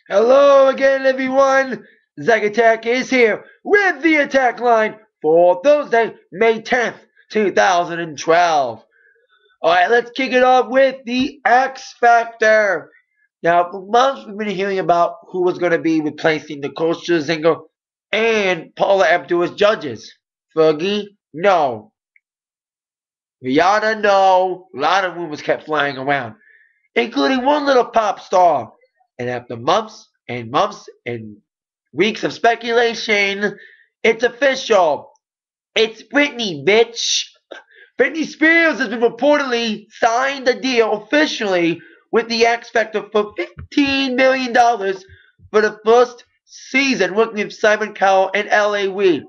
Hello again, everyone. Zach Attack is here with the attack line for Thursday, May 10th, 2012. Alright, let's kick it off with the X Factor. Now, for months we've been hearing about who was going to be replacing the Coaster Singer and Paula Abdul as judges. Fergie, no. Rihanna, no. A lot of rumors kept flying around, including one little pop star. And after months and months and weeks of speculation, it's official. It's Britney, bitch. Britney Spears has been reportedly signed a deal officially with the X Factor for $15 million for the first season, working with Simon Cowell and L.A. Reid.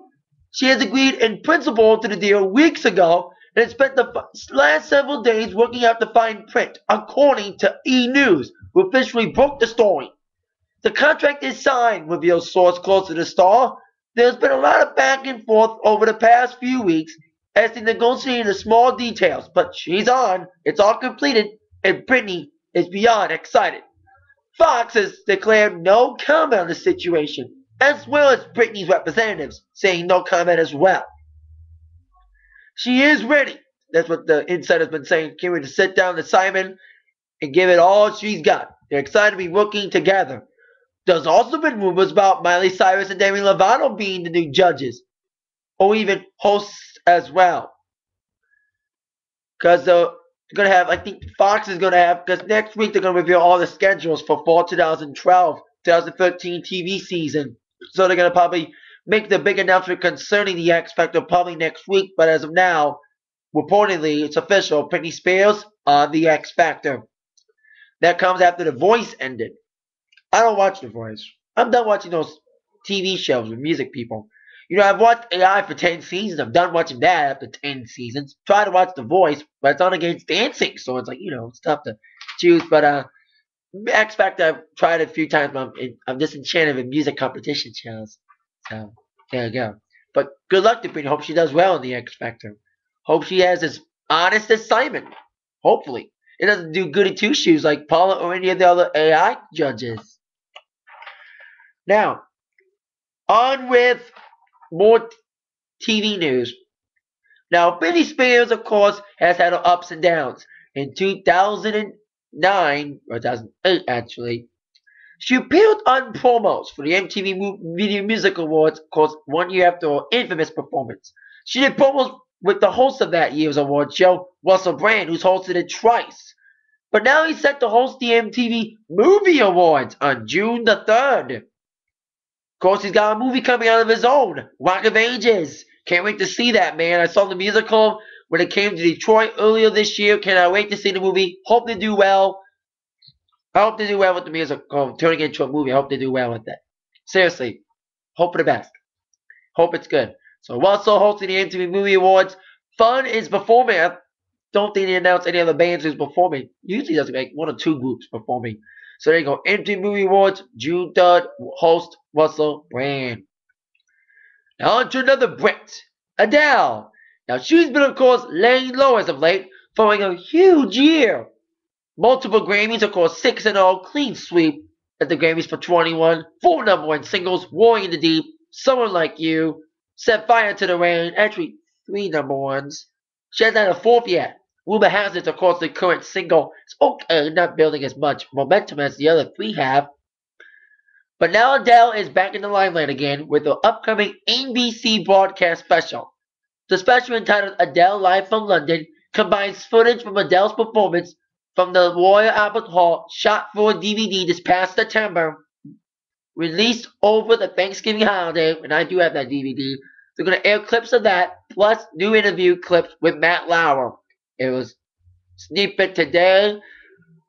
She has agreed in principle to the deal weeks ago and has spent the last several days working out the fine print, according to E! News, who officially broke the story. The contract is signed, reveals source close to the star. There's been a lot of back and forth over the past few weeks as they negotiate the small details, but she's on, it's all completed, and Britney is beyond excited. Fox has declared no comment on the situation, as well as Britney's representatives saying no comment as well. She is ready. That's what the insider's been saying. Can't wait to sit down with Simon and give it all she's got. They're excited to be working together. There's also been rumors about Miley Cyrus and Demi Lovato being the new judges, or even hosts as well. Because they're going to have, I think Fox is going to have, because next week they're going to reveal all the schedules for fall 2012, 2013 TV season. So they're going to probably make the big announcement concerning the X Factor probably next week. But as of now, reportedly, it's official. Britney Spears on the X Factor. That comes after The Voice ended. I don't watch The Voice. I'm done watching those TV shows with music people. You know, I've watched AI for 10 seasons. I'm done watching that after 10 seasons. Try to watch The Voice, but it's on against dancing, so it's like, it's tough to choose. But X Factor, I've tried it a few times, but I'm disenchanted with music competition shows. So, there you go. But good luck to Britney. Hope she does well in the X Factor. Hope she has as honest as Simon. Hopefully. It doesn't do goody two-shoes like Paula or any of the other AI judges. Now, on with more TV news. Now, Britney Spears, of course, has had her ups and downs. In 2009, or 2008 actually, she appeared on promos for the MTV Video Music Awards, of course, 1 year after her infamous performance. She did promos with the host of that year's award show, Russell Brand, who's hosted it twice. But now he's set to host the MTV Movie Awards on June the 3rd. Of course, he's got a movie coming out of his own, Rock of Ages. Can't wait to see that, man. I saw the musical when it came to Detroit earlier this year. Cannot wait to see the movie. Hope they do well. I hope they do well with the musical, turning it into a movie. I hope they do well with that. Seriously, hope for the best. Hope it's good. So, Russell hosting the MTV Movie Awards. Fun is performing. I don't think they announced any other bands who's performing. Usually doesn't make one or two groups performing. So there you go. MTV Movie Awards, June 3rd, host Russell Brand. Now on to another Brit, Adele. Now she's been, of course, laying low as of late, following a huge year. Multiple Grammys, of course, 6-0, clean sweep at the Grammys for 21, 4 #1 singles, Warring in the Deep, Someone Like You, Set Fire to the Rain, actually 3 #1s. She hasn't had a 4th yet. Rumor has it, of course, the current single is okay, not building as much momentum as the other 3 have. But now Adele is back in the limelight again with her upcoming NBC broadcast special. The special, entitled Adele Live from London, combines footage from Adele's performance from the Royal Albert Hall, shot for a DVD this past September, released over the Thanksgiving holiday, and I do have that DVD. They're going to air clips of that, plus new interview clips with Matt Lauer. It was snippet today.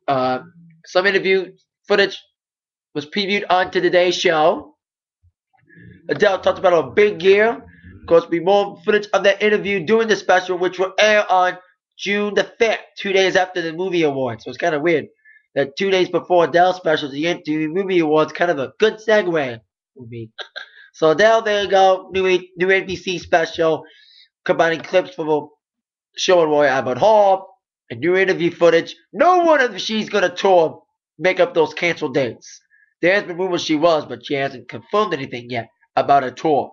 Some interview footage was previewed on to today's show. Adele talked about a big year. Of course, be more footage of that interview during the special, which will air on June the 5th, 2 days after the movie awards. So it's kind of weird that 2 days before Adele's special, the MTV Movie Awards, kind of a good segue for me. So Adele, there you go, new NBC special, combining clips from a show at Royal Albert Hall, and new interview footage. No one of she's gonna tour make up those canceled dates. There has been rumors she was, but she hasn't confirmed anything yet about her tour.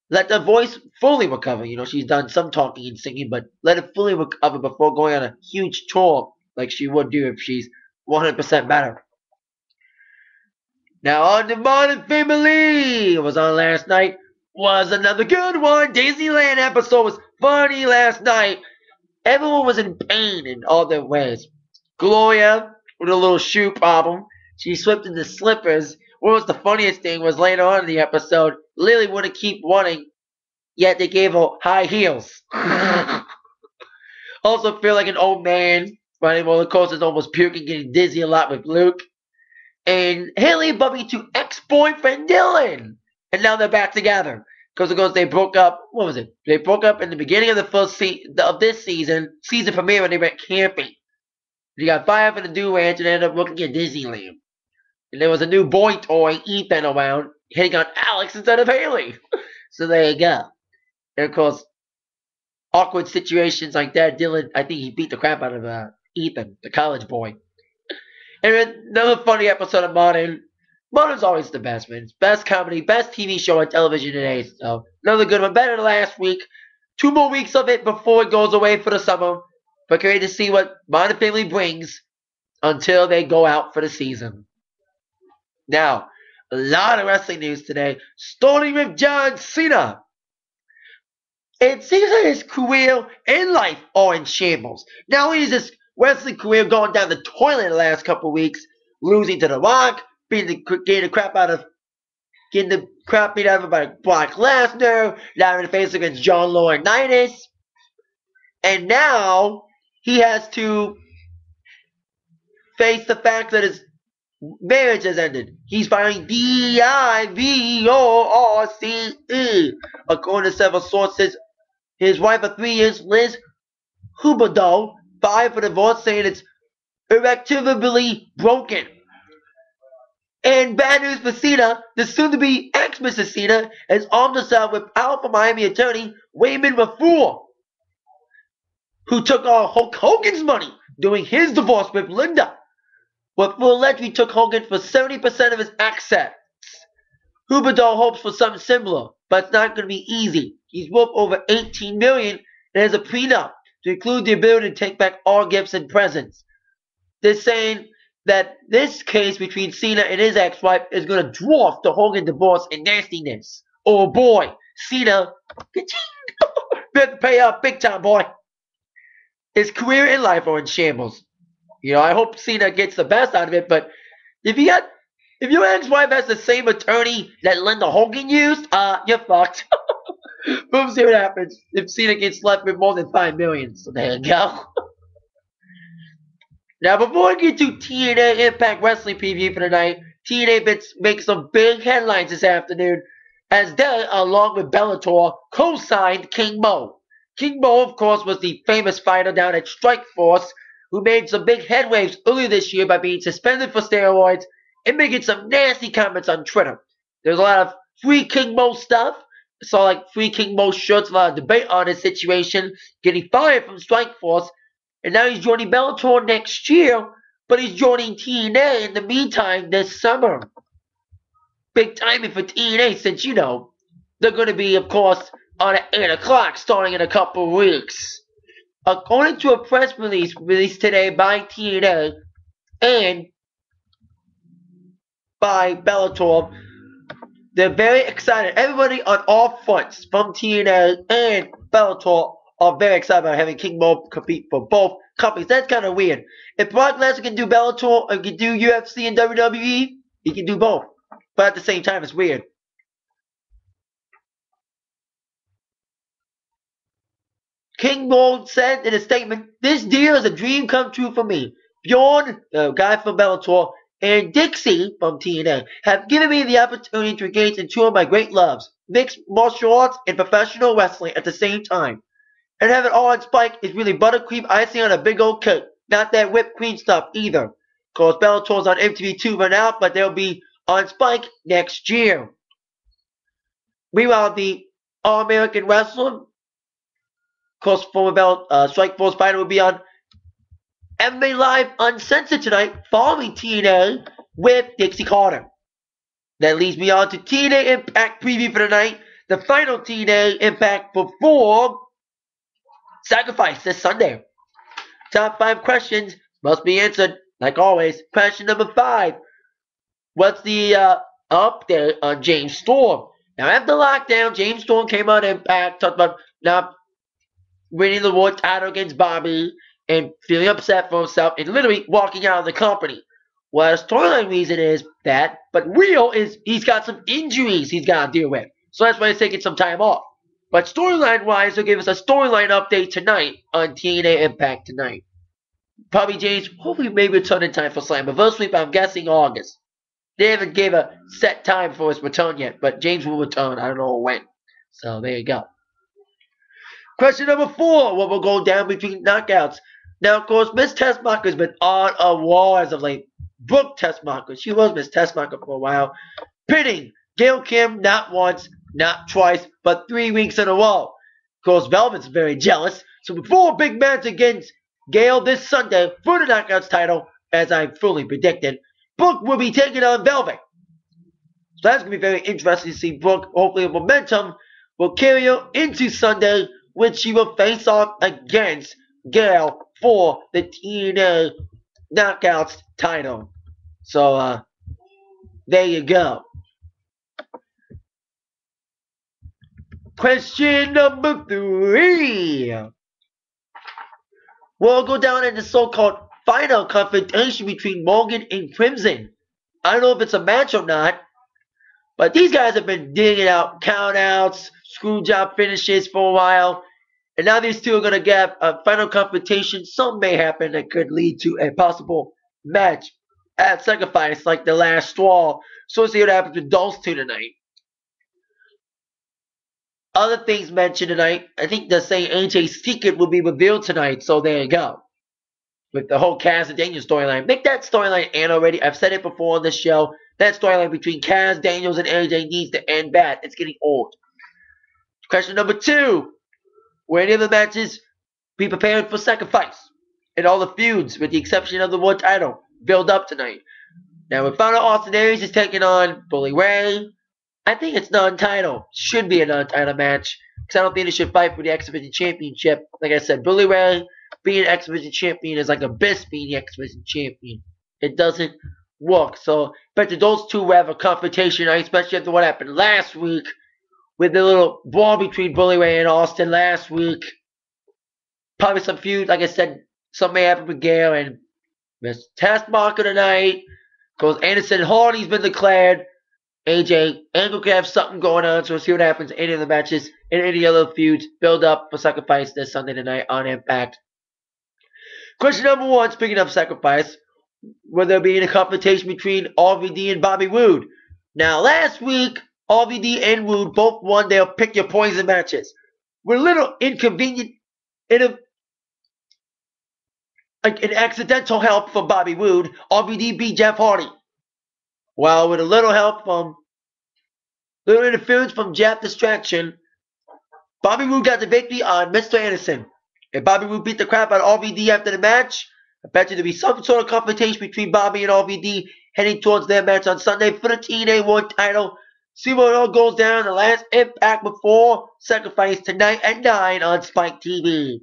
Let the voice fully recover. She's done some talking and singing, but let it fully recover before going on a huge tour like she would do if she's 100% better. Now on the Modern Family, it was on last night, was another good one. Disneyland episode was funny last night. Everyone was in pain in all their ways. Gloria with a little shoe problem. She slipped into slippers. What was the funniest thing was later on in the episode, Lily wouldn't keep running, yet they gave her high heels. Also feel like an old man riding roller coasters, almost puking, getting dizzy a lot with Luke. And Haley bumping to ex-boyfriend Dylan. And now they're back together. Because they broke up, what was it? They broke up in the beginning of the first of this season premiere, when they went camping. They got fired for the Dew Ranch and ended up working at Disneyland. And there was a new boy toy, Ethan, around, hitting on Alex instead of Haley. So there you go. And of course, awkward situations like that, Dylan, I think he beat the crap out of Ethan, the college boy. And another funny episode of Modern. Modern's always the best, man. It's best comedy, best TV show on television today. So another good one, better than last week. 2 more weeks of it before it goes away for the summer. But great to see what Modern Family brings until they go out for the season. Now, a lot of wrestling news today, starting with John Cena. It seems like his career and life are in shambles. Not only is his wrestling career going down the toilet the last couple weeks, losing to The Rock, getting the crap beat out of him by Brock Lesnar, now in the face against John Laurinaitis, and now he has to face the fact that his marriage has ended. He's filing divorce. According to several sources, his wife of 3 years, Liz Huberdeau, filed for divorce, saying it's irretrievably broken. And bad news for Cena, the soon-to-be ex-Mrs. Cena has armed herself with powerful Miami attorney Wayman Rafur, who took all Hulk Hogan's money during his divorce with Linda. Rafur allegedly took Hogan for 70% of his assets. Huberdeau hopes for something similar, but it's not going to be easy. He's worth over $18 million and has a prenup to include the ability to take back all gifts and presents. They're saying that this case between Cena and his ex-wife is going to dwarf the Hogan divorce in nastiness. Oh boy, Cena, better pay up big time, boy. His career and life are in shambles. I hope Cena gets the best out of it, but if your ex-wife has the same attorney that Linda Hogan used, you're fucked. We'll see what happens if Cena gets left with more than $5 million. So there you go. Now, before we get to TNA Impact Wrestling preview for tonight, TNA makes some big headlines this afternoon as they, along with Bellator, co-signed King Mo. King Mo, of course, was the famous fighter down at Strikeforce who made some big headwaves earlier this year by being suspended for steroids and making some nasty comments on Twitter. There's a lot of free King Mo stuff. I saw like free King Mo shirts, a lot of debate on his situation, getting fired from Strikeforce. And now he's joining Bellator next year, but he's joining TNA in the meantime this summer. Big timing for TNA since, they're going to be, of course, on at 8 o'clock starting in a couple of weeks. According to a press release released today by TNA and by Bellator, they're very excited. Everybody on all fronts from TNA and Bellator are very excited about having King Mo compete for both companies. That's kind of weird. If Brock Lesnar can do Bellator or can do UFC and WWE, he can do both. But at the same time, it's weird. King Mo said in a statement, "This deal is a dream come true for me. Bjorn, the guy from Bellator, and Dixie from TNA have given me the opportunity to engage in two of my great loves, mixed martial arts and professional wrestling at the same time. And have it all on Spike is really buttercream icing on a big old cake. Not that whipped cream stuff either. Of course, Bellator's on MTV 2 right now, but they'll be on Spike next year." Meanwhile, the All-American Wrestler, of course, former Strikeforce fighter, will be on MMA Live Uncensored tonight following TNA with Dixie Carter. That leads me on to TNA Impact preview for tonight. The final TNA Impact before Sacrifice this Sunday. Top 5 questions must be answered, like always. Question number 5. What's the update on James Storm? Now, after lockdown, James Storm came on Impact, talked about not winning the world title against Bobby and feeling upset for himself and literally walking out of the company. Well, the storyline reason is that, but real is he's got some injuries he's got to deal with. So that's why he's taking some time off. But storyline-wise, they'll give us a storyline update tonight on TNA Impact tonight. Probably James, hopefully maybe return in time for Slammiversary, but I'm guessing August. They haven't gave a set time for his return yet, but James will return. I don't know when. So there you go. Question number 4, what will go down between knockouts? Now, of course, Miss Tessmacher's been on a wall as of late. Brooke Tessmacher, she was Miss Tessmacher for a while. Pinning Gail Kim not once, not twice, but 3 weeks in a row. Of course, Velvet's very jealous. So before a big match against Gail this Sunday for the Knockouts title, as I fully predicted, Brooke will be taking on Velvet. So that's going to be very interesting to see Brooke. Hopefully, momentum will carry her into Sunday, which she will face off against Gail for the TNA Knockouts title. So, there you go. Question number 3. We'll go down in the so-called final confrontation between Morgan and Crimson. I don't know if it's a match or not, but these guys have been digging out countouts, screw job finishes for a while, and now these two are going to get a final confrontation. Something may happen that could lead to a possible match at Sacrifice, like the last straw. So we'll see what happens with those two tonight. Other things mentioned tonight, I think they're saying AJ's secret will be revealed tonight, so there you go. With the whole Kaz and Daniels storyline. Make that storyline end already. I've said it before on this show. That storyline between Kaz, Daniels, and AJ needs to end bad. It's getting old. Question number 2. Will any of the matches be prepared for Sacrifice? And all the feuds, with the exception of the world title, build up tonight. Now, we found out Austin Aries is taking on Bully Ray. I think it's non-title. Should be a non-title match. Because I don't think they should fight for the X Division Championship. Like I said, Bully Ray being X Division Champion is like Abyss being the X Division Champion. It doesn't work. So, but those two will have a confrontation, especially after what happened last week with the little brawl between Bully Ray and Austin last week. Probably some feud. Like I said, something may happen with Gail and Miss Tessmacher tonight. Because Anderson Hardy's been declared. AJ Angle could have something going on, so we'll see what happens in any of the matches and any other feuds build up for Sacrifice this Sunday night on Impact. Question number 1, speaking of Sacrifice, will there be any confrontation between RVD and Bobby Roode? Now, last week, RVD and Roode both won their Pick Your Poison matches. With a little inconvenient, an accidental help from Bobby Roode, RVD beat Jeff Hardy. Well, with a little help from, little interference from Jeff Distraction, Bobby Roode got the victory on Mr. Anderson. If Bobby Roode beat the crap out of RVD after the match, I bet you there'll be some sort of confrontation between Bobby and RVD heading towards their match on Sunday for the TNA World title. See what all goes down in the last Impact before Sacrifice tonight at 9 on Spike TV.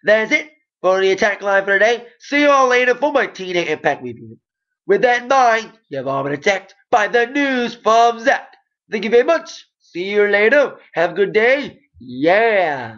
That is it for the Atakline for today. See you all later for my TNA Impact review. With that in mind, you've all been attacked by the news from Zach. Thank you very much. See you later. Have a good day. Yeah.